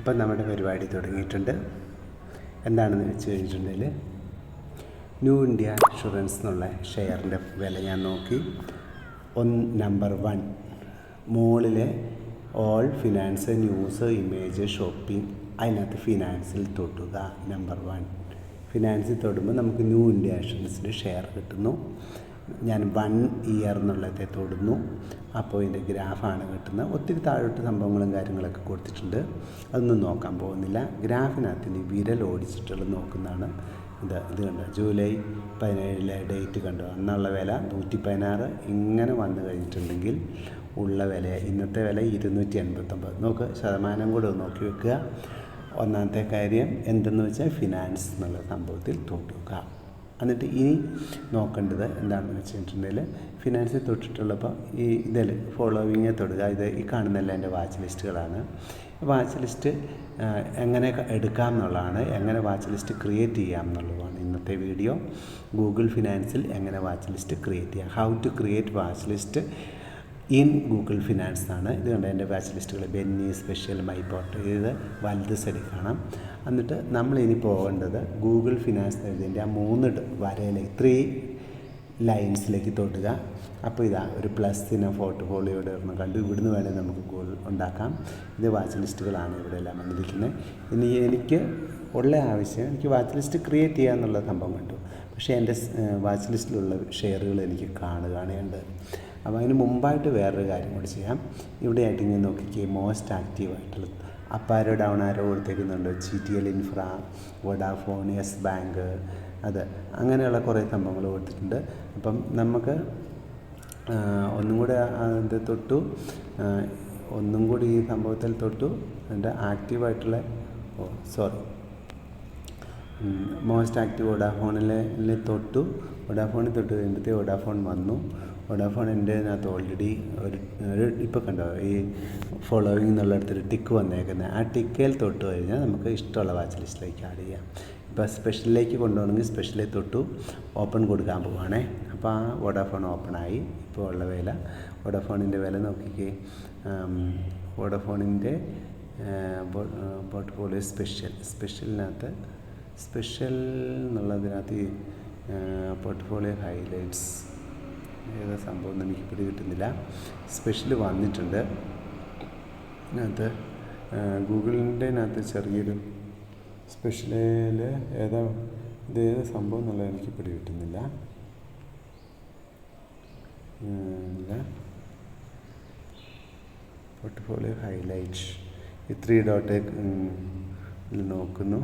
അപ്പം നമ്മുടെ പരിപാടി തുടങ്ങിയിട്ടുണ്ട്. എന്താണെന്ന് വെച്ച് കഴിഞ്ഞിട്ടുണ്ടെങ്കിൽ ന്യൂ ഇന്ത്യ ഇൻഷുറൻസ് എന്നുള്ള ഷെയറിൻ്റെ വില ഞാൻ നോക്കി. നമ്പർ 1 മുകളിലെ all finance news image shopping, അതിനകത്ത് ഫിനാൻസിൽ തൊടുക. നമ്പർ 1 ഫിനാൻസിൽ തൊടുമ്പോൾ നമുക്ക് ന്യൂ ഇന്ത്യ ഇൻഷുറൻസിൻ്റെ ഷെയർ കിട്ടുന്നു. ഞാൻ 1 ഇയർ എന്നുള്ളതെ തൊടുന്നു. അപ്പോൾ ഇതിൻ്റെ ഗ്രാഫാണ് കിട്ടുന്നത്. ഒത്തിരി താഴോട്ട് സംഭവങ്ങളും കാര്യങ്ങളൊക്കെ കൊടുത്തിട്ടുണ്ട്, അതൊന്നും നോക്കാൻ പോകുന്നില്ല. ഗ്രാഫിനകത്ത് ഇനി വിരൽ ഓടിച്ചിട്ടുള്ള നോക്കുന്നതാണ്. ഇത് കണ്ടോ, ജൂലൈ 17 ഡേറ്റ് കണ്ടോ, അന്നുള്ള വില 116. ഇങ്ങനെ വന്നു കഴിഞ്ഞിട്ടുണ്ടെങ്കിൽ ഉള്ള വില, ഇന്നത്തെ വില 289. നോക്ക്, ശതമാനം കൂടെ നോക്കി വെക്കുക. ഒന്നാമത്തെ കാര്യം എന്തെന്ന് വെച്ചാൽ ഫിനാൻസ് എന്നുള്ള സംഭവത്തിൽ തൊടുക. എന്നിട്ട് ഇനി നോക്കേണ്ടത് എന്താണെന്ന് വെച്ചിട്ടുണ്ടെങ്കിൽ ഫിനാൻസിൽ തൊട്ടിട്ടുള്ളപ്പോൾ ഇതിൽ ഫോളോവിങ് തൊടുക. ഈ കാണുന്നതെല്ലാം എൻ്റെ വാച്ച് ലിസ്റ്റുകളാണ്. വാച്ച് ലിസ്റ്റ് എങ്ങനെ എടുക്കാം എന്നുള്ളതാണ്, എങ്ങനെ വാച്ച് ലിസ്റ്റ് ക്രിയേറ്റ് ചെയ്യാം എന്നുള്ളതാണ് ഇന്നത്തെ വീഡിയോ. ഗൂഗിൾ ഫിനാൻസിൽ എങ്ങനെ വാച്ച് ലിസ്റ്റ് ക്രിയേറ്റ് ചെയ്യാം, how to create watch list in Google finance ആണ്. ഇത് കണ്ട എൻ്റെ വാച്ച് ലിസ്റ്റുകൾ ബെന്നി, സ്പെഷ്യൽ, മൈ പോർട്ട്, ഇത് വലത് സൈഡിൽ കാണാം. എന്നിട്ട് നമ്മളിനി പോകേണ്ടത് ഗൂഗിൾ ഫിനാൻസ് എഴുതിൻ്റെ ആ 3 വരയിലേക്ക് 3 ലൈൻസിലേക്ക് തൊടുക. അപ്പോൾ ഇതാ ഒരു പ്ലസിന് പോർട്ട്ഫോളിയോയുടെ ഒരെണ്ണം കണ്ടു. ഇവിടുന്ന് വേണേൽ നമുക്ക് ഗോൾ ഉണ്ടാക്കാം. ഇത് വാച്ച് ലിസ്റ്റുകളാണ് ഇവിടെ എല്ലാം വന്നിരിക്കുന്നത്. ഇനി എനിക്ക് ഉള്ള ആവശ്യം, എനിക്ക് വാച്ച് ലിസ്റ്റ് ക്രിയേറ്റ് ചെയ്യുക എന്നുള്ള സംഭവം കണ്ടു. പക്ഷേ എൻ്റെ വാച്ച് ലിസ്റ്റിലുള്ള ഷെയറുകൾ എനിക്ക് കാണുകയാണുണ്ട്. അപ്പോൾ അതിന് മുമ്പായിട്ട് വേറൊരു കാര്യം കൂടി ചെയ്യാം. ഇവിടെ ആയിട്ട് ഇങ്ങനെ നോക്കിക്കേ, മോസ്റ്റ് ആക്റ്റീവായിട്ടുള്ളത് അപ്പാരോ ഡൗൺ ആരോ കൊടുത്തേക്കുന്നുണ്ട്. GTL Infra, Vodafone, Yes Bank, അത് അങ്ങനെയുള്ള കുറേ സംഭവങ്ങൾ കൊടുത്തിട്ടുണ്ട്. അപ്പം നമുക്ക് ഒന്നും കൂടെ അത് തൊട്ടു, ഒന്നും കൂടി ഈ സംഭവത്തിൽ തൊട്ടു. അതിൻ്റെ ആക്റ്റീവായിട്ടുള്ള മോസ്റ്റ് ആക്റ്റീവ് വോഡാഫോണിൽ തൊട്ടു. വോഡാഫോണിൽ തൊട്ട് കഴിയുമ്പോഴത്തേ വോഡാഫോൺ വന്നു. വോഡാഫോൺ എൻ്റെ അതിനകത്ത് ഓൾറെഡി ഒരു ഇപ്പോൾ കണ്ടോ, ഈ ഫോളോവിങ് എന്നുള്ളിടത്തൊരു ടിക്ക് വന്നേക്കുന്നത്. ആ ടിക്കയിൽ തൊട്ട് കഴിഞ്ഞാൽ നമുക്ക് ഇഷ്ടമുള്ള വാച്ച് ലിസ്റ്റിലേക്ക് ആഡ് ചെയ്യാം. ഇപ്പോൾ സ്പെഷ്യലിലേക്ക് കൊണ്ടുപോകണമെങ്കിൽ സ്പെഷ്യലിൽ തൊട്ടു ഓപ്പൺ കൊടുക്കാൻ പോവുകയാണേ. അപ്പോൾ ആ വോഡാഫോൺ ഓപ്പണായി. ഇപ്പോൾ ഉള്ള വില, വോഡാഫോണിൻ്റെ വില നോക്കിക്കേ. വോഡാഫോണിൻ്റെ പോർട്ട്ഫോളിയോ സ്പെഷ്യലിനകത്ത് സ്പെഷ്യൽ എന്നുള്ളതിനകത്ത് ഈ പോർട്ട്ഫോളിയോ ഹൈലൈറ്റ്സ് ഏതാ സംഭവം എന്ന് എനിക്ക് പിടികിട്ടുന്നില്ല. സ്പെഷ്യൽ വന്നിട്ടുണ്ട്. അതിനകത്ത് ഗൂഗിളിൻ്റെ അകത്ത് ചെറിയൊരു സ്പെഷ്യലിൽ ഇതേത് സംഭവം എന്നുള്ളത് എനിക്ക് പിടികിട്ടുന്നില്ല. പോർട്ട്ഫോളിയോ ഹൈലൈറ്റ് ഈ 3 ഡോട്ട് നോക്കുന്നു.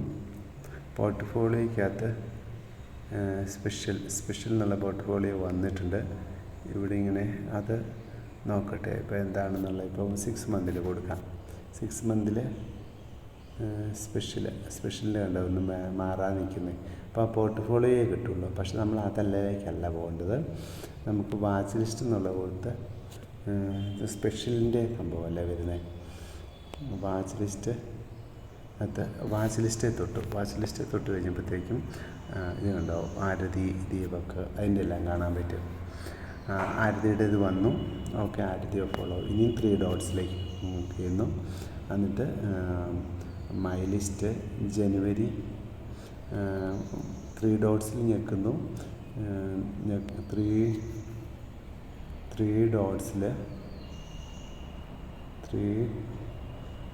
പോർട്ട്ഫോളിയോയ്ക്കകത്ത് സ്പെഷ്യൽ എന്നുള്ള പോർട്ട്ഫോളിയോ വന്നിട്ടുണ്ട്. ഇവിടെ ഇങ്ങനെ അത് നോക്കട്ടെ ഇപ്പോൾ എന്താണെന്നുള്ളത്. ഇപ്പോൾ 6 മന്തിൽ കൊടുക്കാം. 6 മന്തിൽ സ്പെഷ്യലിൻ്റെ കണ്ടോ ഒന്ന് മാറാൻ നിൽക്കുന്നത്. അപ്പോൾ ആ പോർട്ട്ഫോളിയോയെ കിട്ടുള്ളൂ. പക്ഷെ നമ്മൾ അതല്ലേക്കല്ല പോകേണ്ടത്. നമുക്ക് വാച്ച് ലിസ്റ്റ് എന്നുള്ള കൊടുത്ത് സ്പെഷ്യലിൻ്റെ സംഭവമല്ലേ വരുന്നത്. വാച്ച് ലിസ്റ്റ് തൊട്ട് കഴിഞ്ഞപ്പോഴത്തേക്കും ഇത് കണ്ടോ, ആരതി, ദീപക്, അതിൻ്റെ എല്ലാം കാണാൻ പറ്റും. ആരതിയുടെ ഇത് വന്നു. Okay, Aarathi follow. ഇനിയും 3 ഡോട്ട്സിലേക്ക് ചെയ്യുന്നു. എന്നിട്ട് മൈ ലിസ്റ്റ് ജനുവരി 3 ഡോട്ട്സിൽ ഞെക്കുന്നു. 3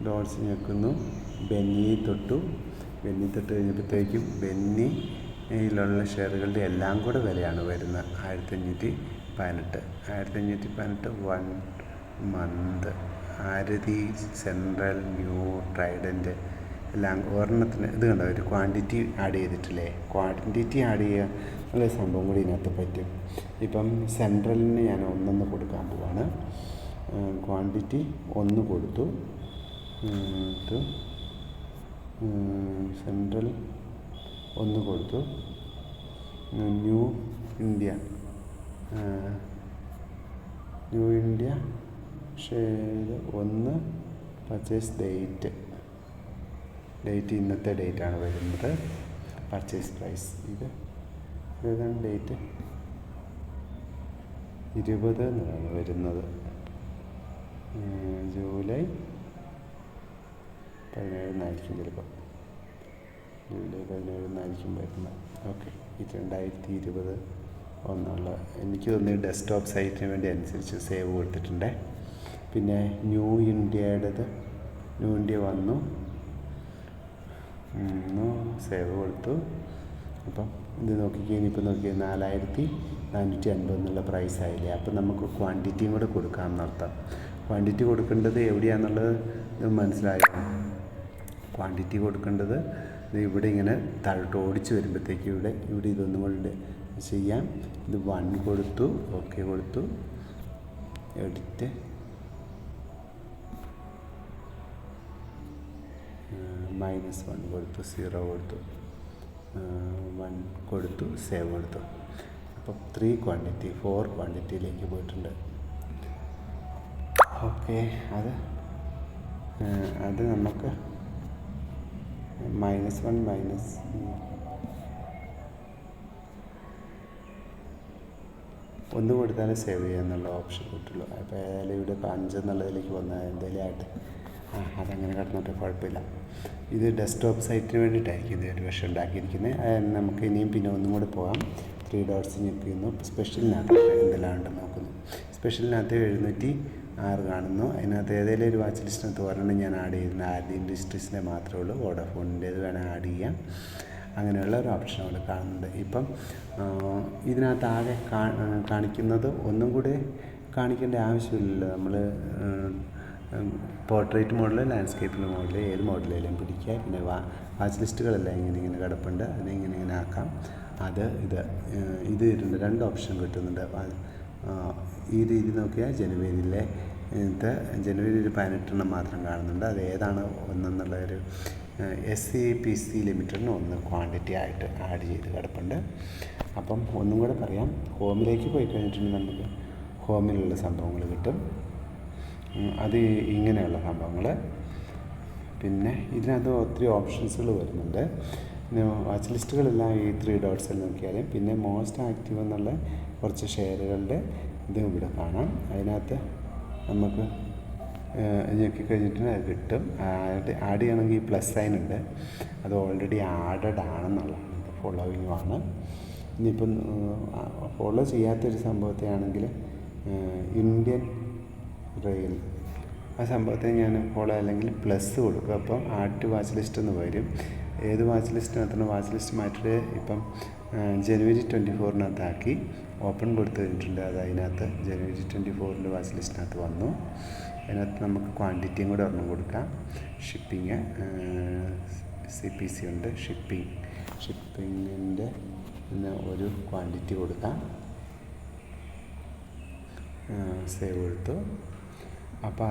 ഡോട്ട്സ് ഞെക്കുന്നു. ബെന്നി തൊട്ട് കഴിഞ്ഞപ്പോഴത്തേക്കും ബെന്നിയിലുള്ള ഷെയറുകളുടെ എല്ലാം കൂടെ വിലയാണ് വരുന്നത് 1518 1 മന്ത്. ആരതി, സെൻട്രൽ, ന്യൂ, ട്രൈഡൻറ്റ് എല്ലാം ഒരെണ്ണത്തിന് ഇത് കണ്ടോ, ഒരു ക്വാണ്ടിറ്റി ആഡ് ചെയ്തിട്ടില്ലേ. ക്വാണ്ടിറ്റി ആഡ് ചെയ്യുക എന്നുള്ള സംഭവം കൂടി ഇതിനകത്ത് പറ്റും. ഇപ്പം സെൻട്രലിന് ഞാൻ 1 കൊടുക്കാൻ പോവാണ്. ക്വാണ്ടിറ്റി 1 കൊടുത്തു. സെൻട്രൽ 1 കൊടുത്തു. New India share 1. Purchase date ഇന്നത്തെ ഡേറ്റാണ് വരുന്നത്. പർച്ചേസ് പ്രൈസ് ഏതാണ് ഡേറ്റ്, 20 എന്നാണ് വരുന്നത്. ജൂലൈ 17 ചിലപ്പോൾ ജൂലൈ 17 വരുന്നത്. ഓക്കെ, 2020 ഒന്നുള്ള എനിക്ക് തോന്നി ഡെസ്ക്ടോപ്പ് സൈറ്റിന് വേണ്ടി അനുസരിച്ച് സേവ് കൊടുത്തിട്ടുണ്ട്. പിന്നെ ന്യൂ ഇന്ത്യ വന്നു, സേവ് കൊടുത്തു. അപ്പം ഇത് നോക്കിക്കഴിഞ്ഞാൽ ഇപ്പം നോക്കിയാൽ 4450 എന്നുള്ള പ്രൈസ് ആയില്ലേ. അപ്പം നമുക്ക് ക്വാണ്ടിറ്റിയും കൂടെ കൊടുക്കാമെന്നർത്ഥം. ക്വാണ്ടിറ്റി കൊടുക്കേണ്ടത് എവിടെയാണെന്നുള്ളത് ഇത് മനസ്സിലായോ? ക്വാണ്ടിറ്റി കൊടുക്കേണ്ടത് ഇവിടെ ഇങ്ങനെ താഴോട്ട് ഓടിച്ച് വരുമ്പോഴത്തേക്ക് ഇവിടെ ഇതൊന്നും കൊണ്ട് ചെയ്യാം. ഇത് 1 കൊടുത്തു, ഓക്കെ കൊടുത്തു, എഡിറ്റ് -1 കൊടുത്തു, 0 കൊടുത്തു, 1 കൊടുത്തു, സേവ് കൊടുത്തു. അപ്പം 4 ക്വാണ്ടിറ്റിയിലേക്ക് പോയിട്ടുണ്ട്. ഓക്കെ, അത് നമുക്ക് -1 1 കൊടുത്താലേ സേവ് ചെയ്യാന്നുള്ള ഓപ്ഷൻ കിട്ടുള്ളൂ. അപ്പോൾ ഏതായാലും ഇവിടെ ഇപ്പോൾ 5 എന്നുള്ളതിലേക്ക് വന്നാൽ എന്തെങ്കിലും ആയിട്ട് അതങ്ങനെ കിടന്നിട്ട് കുഴപ്പമില്ല. ഇത് ഡെസ്ക്ടോപ്പ് സൈറ്റിന് വേണ്ടിയിട്ടായിരിക്കും ഇത് ഒരു പക്ഷേ ഉണ്ടാക്കിയിരിക്കുന്നത്. നമുക്ക് ഇനിയും പിന്നെ ഒന്നും കൂടെ പോകാം. 3 ഡോട്ട്സ് ഞെക്കുന്നു. സ്പെഷ്യലിനകത്ത് എന്തെല്ലാം ഉണ്ടെന്ന് നോക്കുന്നു. സ്പെഷ്യലിനകത്ത് 706 കാണുന്നു. അതിനകത്ത് ഏതെങ്കിലും ഒരു വാച്ച് ലിസ്റ്റിനകത്ത് ഒരെണ്ണം ഞാൻ ആഡ് ചെയ്യുന്ന ആദ്യ ഇൻഡസ്ട്രീസിനെ മാത്രമേ ഉള്ളൂ. വോഡാഫോണിൻ്റേത് വേണേൽ ആഡ് ചെയ്യാം. അങ്ങനെയുള്ള ഒരു ഓപ്ഷൻ അവിടെ കാണുന്നുണ്ട്. ഇപ്പം ഇതിനകത്ത് ആകെ കാണിക്കുന്നത് ഒന്നും കൂടെ കാണിക്കേണ്ട ആവശ്യമില്ലല്ലോ. നമ്മൾ പോർട്രേറ്റ് മോഡൽ, ലാൻഡ്സ്കേപ്പിൽ മോഡൽ, ഏത് മോഡലിലും പിടിക്കുക. പിന്നെ വാച്ച് ലിസ്റ്റുകളെല്ലാം ഇങ്ങനെ കിടപ്പുണ്ട്. അതിനെ ഇങ്ങനെ ആക്കാം. ഇത് 2 ഓപ്ഷൻ കിട്ടുന്നുണ്ട്. ഈ രീതി നോക്കിയാൽ ജനുവരി 18 മാത്രം കാണുന്നുണ്ട്. അത് ഏതാണ് ഒന്നെന്നുള്ള ഒരു SCPC ലിമിറ്റഡിന് 1 ക്വാണ്ടിറ്റി ആയിട്ട് ആഡ് ചെയ്ത് കിടപ്പുണ്ട്. അപ്പം ഒന്നും കൂടെ പറയാം. ഹോമിലേക്ക് പോയി കഴിഞ്ഞിട്ടുണ്ടെങ്കിൽ നമുക്ക് ഹോമിലുള്ള സംഭവങ്ങൾ കിട്ടും. അത് ഇങ്ങനെയുള്ള സംഭവങ്ങൾ. പിന്നെ ഇതിനകത്ത് ഒത്തിരി ഓപ്ഷൻസുകൾ വരുന്നുണ്ട്. വാച്ച് ലിസ്റ്റുകളെല്ലാം ഈ 3 ഡോട്ട്സിൽ നോക്കിയാലും പിന്നെ മോസ്റ്റ് ആക്റ്റീവ് എന്നുള്ള കുറച്ച് ഷെയറുകളുടെ ഇതും ഇവിടെ കാണാം. അതിനകത്ത് നമുക്ക് ഞെക്കിക്കഴിഞ്ഞിട്ട് അത് കിട്ടും. ആഡ് ചെയ്യണമെങ്കിൽ പ്ലസ് സൈൻ ഉണ്ട്. അത് ഓൾറെഡി ആഡഡ് ആണെന്നുള്ളതാണ്. ഫോളോവിങ്ങുമാണ്. ഇനിയിപ്പം ഫോളോ ചെയ്യാത്തൊരു സംഭവത്തെ ആണെങ്കിൽ ഇന്ത്യൻ റെയിൽ ആ സംഭവത്തെ ഞാൻ ഫോളോ അല്ലെങ്കിൽ പ്ലസ് കൊടുക്കും. അപ്പം ആഡ് ടു വാച്ച് ലിസ്റ്റ് എന്ന് വരും. ഏത് വാച്ച് ലിസ്റ്റിനകത്താണ് വാച്ച് ലിസ്റ്റ് മാറ്റിയിട്ട് ഇപ്പം ജനുവരി 24 ഓപ്പൺ കൊടുത്തു കഴിഞ്ഞിട്ടുണ്ട്. അത് അതിനകത്ത് ജനുവരി 24 വാച്ച് ലിസ്റ്റിനകത്ത് വന്നു. അതിനകത്ത് നമുക്ക് ക്വാണ്ടിറ്റിയും കൂടെ ഒരെണ്ണം കൊടുക്കാം. ഷിപ്പിങ് CPC ഉണ്ട്. ഷിപ്പിങ്ങിൻ്റെ ഒരു ക്വാണ്ടിറ്റി കൊടുക്കാം. സേവ് കൊടുത്തു. അപ്പോൾ